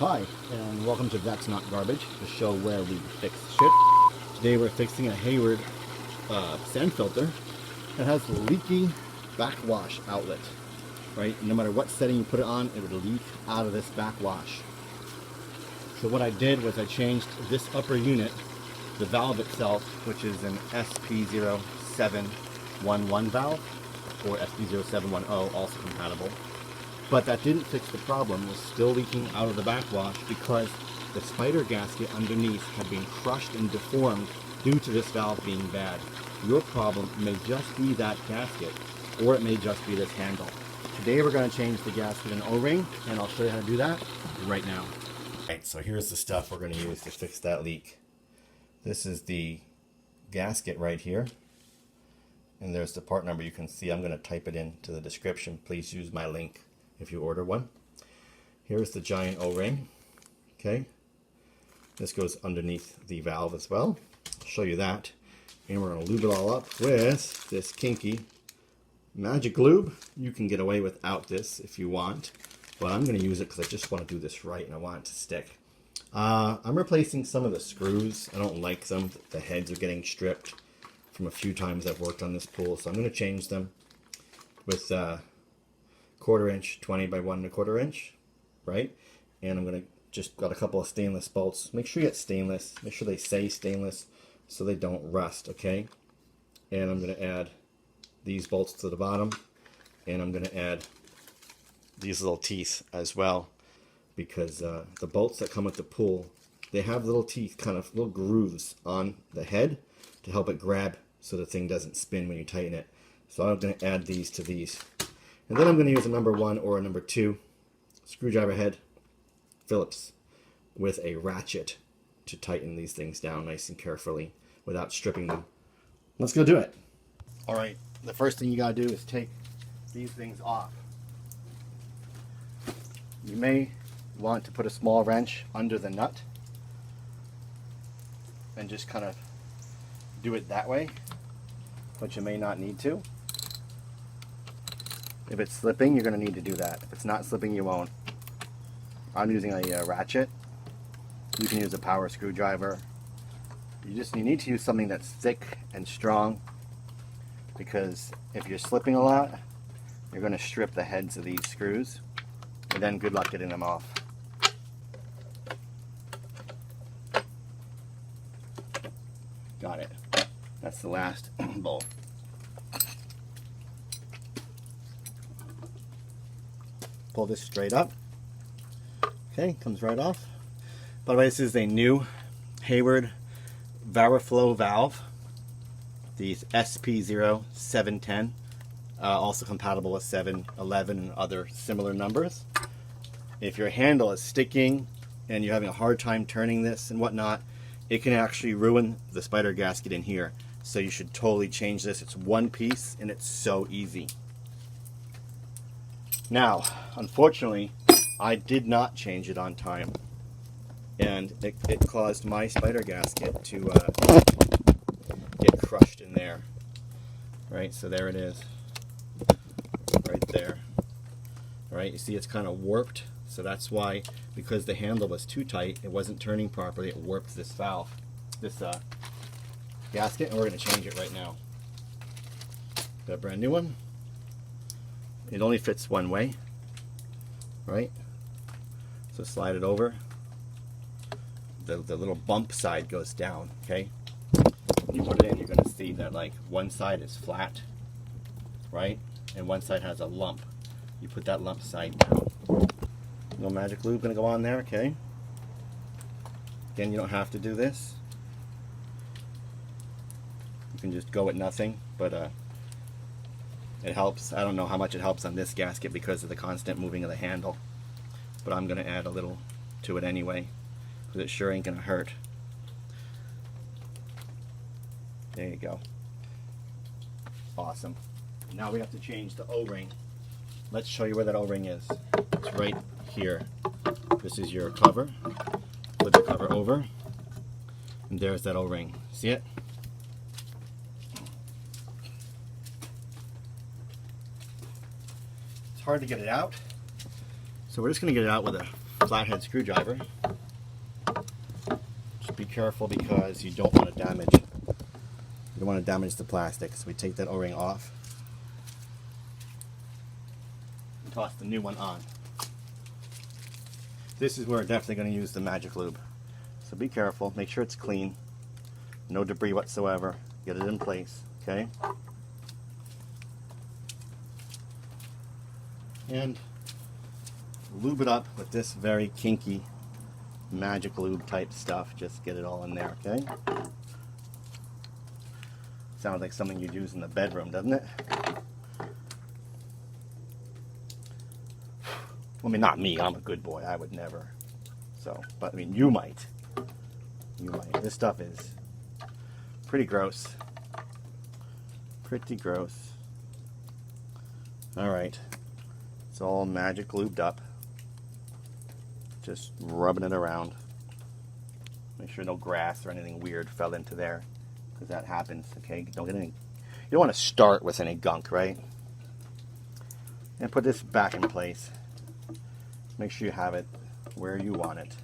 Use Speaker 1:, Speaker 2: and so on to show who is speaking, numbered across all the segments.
Speaker 1: Hi, and welcome to That's Not Garbage, the show where we fix shit. Today we're fixing a Hayward sand filter that has a leaky backwash outlet. Right? No matter what setting you put it on, it would leak out of this backwash. So what I did was I changed this upper unit, the valve itself, which is an SP0711 valve, or SP0710, also compatible. But that didn't fix the problem. It was still leaking out of the backwash because the spider gasket underneath had been crushed and deformed due to this valve being bad. Your problem may just be that gasket, or it may just be this handle. Today we're going to change the gasket and O-ring, and I'll show you how to do that right now. Alright, so here's the stuff we're going to use to fix that leak. This is the gasket right here. And there's the part number. You can see I'm going to type it into the description. Please use my link if you order one. Here's the giant O-ring. Okay, this goes underneath the valve as well. I'll show you that. And we're going to lube it all up with this kinky magic lube. You can get away without this if you want, but I'm going to use it because I just want to do this right and I want it to stick. I'm replacing some of the screws. I don't like them. The heads are getting stripped from a few times I've worked on this pool, so I'm going to change them with 1/4 inch 20 by 1 1/4 inch, right? And I'm gonna just got a couple of stainless bolts. Make sure you get stainless. Make sure they say stainless so they don't rust. Okay. And I'm gonna add these bolts to the bottom, and I'm gonna add these little teeth as well, because the bolts that come with the pool, they have little teeth, kind of little grooves on the head to help it grab so the thing doesn't spin when you tighten it. So I'm gonna add these to these. And then I'm going to use a number 1 or a number 2 screwdriver head, Phillips, with a ratchet to tighten these things down nice and carefully without stripping them. Let's go do it. Alright, the first thing you got to do is take these things off. You may want to put a small wrench under the nut and just kind of do it that way, but you may not need to. If it's slipping, you're going to need to do that. If it's not slipping, you won't. I'm using a ratchet. You can use a power screwdriver. You need to use something that's thick and strong, because if you're slipping a lot, you're going to strip the heads of these screws, and then good luck getting them off. Got it. That's the last bolt. Pull this straight up. Okay, comes right off. By the way, this is a new Hayward Variflow valve. These SP0710, also compatible with 711 and other similar numbers. If your handle is sticking and you're having a hard time turning this and whatnot, it can actually ruin the spider gasket in here. So you should totally change this. It's one piece and it's so easy. Now, unfortunately, I did not change it on time, and it caused my spider gasket to get crushed in there. Right, so there it is, right there. Right, you see it's kind of warped, so that's why, because the handle was too tight, it wasn't turning properly, it warped this valve, this gasket, and we're going to change it right now. Got a brand new one. It only fits one way, right? So slide it over. The little bump side goes down, okay? When you put it in, you're going to see that like one side is flat, right? And one side has a lump. You put that lump side down. No magic lube going to go on there, okay? Again, you don't have to do this. You can just go with nothing, but it helps. I don't know how much it helps on this gasket because of the constant moving of the handle, but I'm going to add a little to it anyway, because it sure ain't going to hurt. There you go. Awesome. Now we have to change the O-ring. Let's show you where that O-ring is. It's right here. This is your cover. Put the cover over, and there's that O-ring. See it? Hard to get it out, so we're just going to get it out with a flathead screwdriver. Just be careful because you don't want to damage the plastic. So we take that O-ring off and toss the new one on. This is where we're definitely going to use the magic lube. So be careful, make sure it's clean, no debris whatsoever. Get it in place, okay? And lube it up with this very kinky magic lube type stuff. Just get it all in there, okay? Sounds like something you'd use in the bedroom, doesn't it? I mean, not me, I'm a good boy, I would never. So, but I mean, you might. You might. This stuff is pretty gross. Pretty gross. Alright. It's all magic lubed up. Just rubbing it around. Make sure no grass or anything weird fell into there, because that happens, okay? Don't get any, you don't want to start with any gunk, right? And put this back in place. Make sure you have it where you want it.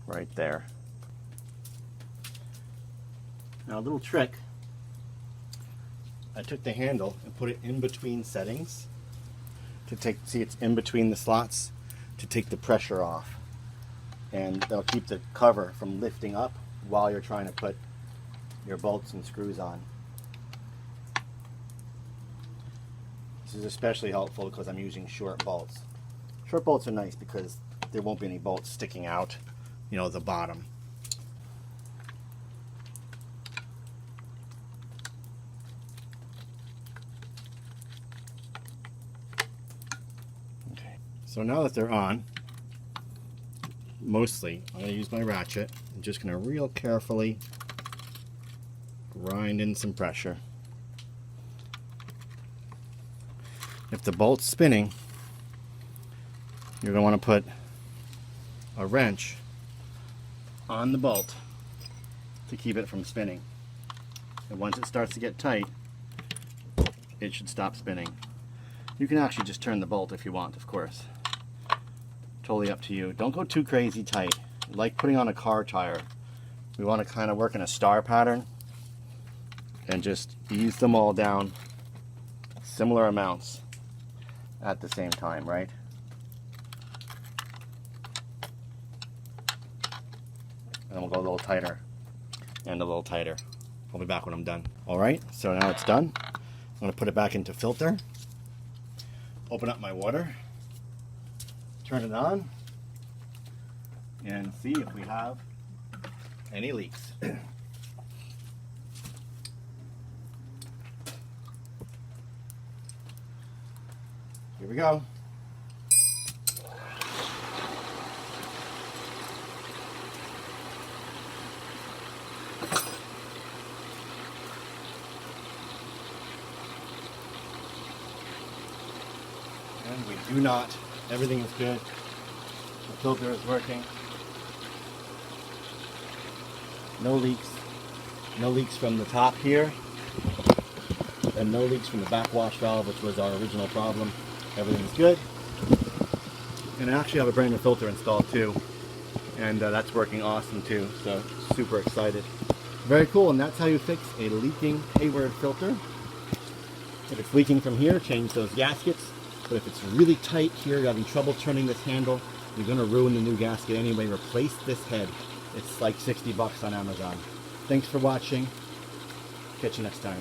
Speaker 1: Right there. Now a little trick. I took the handle and put it in between settings to see it's in between the slots to take the pressure off. And that'll keep the cover from lifting up while you're trying to put your bolts and screws on. This is especially helpful because I'm using short bolts. Short bolts are nice because there won't be any bolts sticking out, you know, the bottom. Okay, so now that they're on, mostly I'm going to use my ratchet. I'm just going to real carefully grind in some pressure. If the bolt's spinning, you're going to want to put a wrench on the bolt to keep it from spinning. And once it starts to get tight, it should stop spinning. You can actually just turn the bolt if you want, of course. Totally up to you. Don't go too crazy tight. Like putting on a car tire. We want to kind of work in a star pattern and just ease them all down similar amounts at the same time, right? And we'll go a little tighter and a little tighter. I'll be back when I'm done. Alright, so now it's done. I'm going to put it back into filter. Open up my water. Turn it on. And see if we have any leaks. Here we go. And we do not. Everything is good. The filter is working. No leaks. No leaks from the top here. And no leaks from the backwash valve, which was our original problem. Everything's good. And I actually have a brand new filter installed too. And that's working awesome too. So super excited. Very cool. And that's how you fix a leaking Hayward filter. If it's leaking from here, change those gaskets. But if it's really tight here, you're having trouble turning this handle, you're going to ruin the new gasket anyway. Replace this head. It's like $60 on Amazon. Thanks for watching. Catch you next time.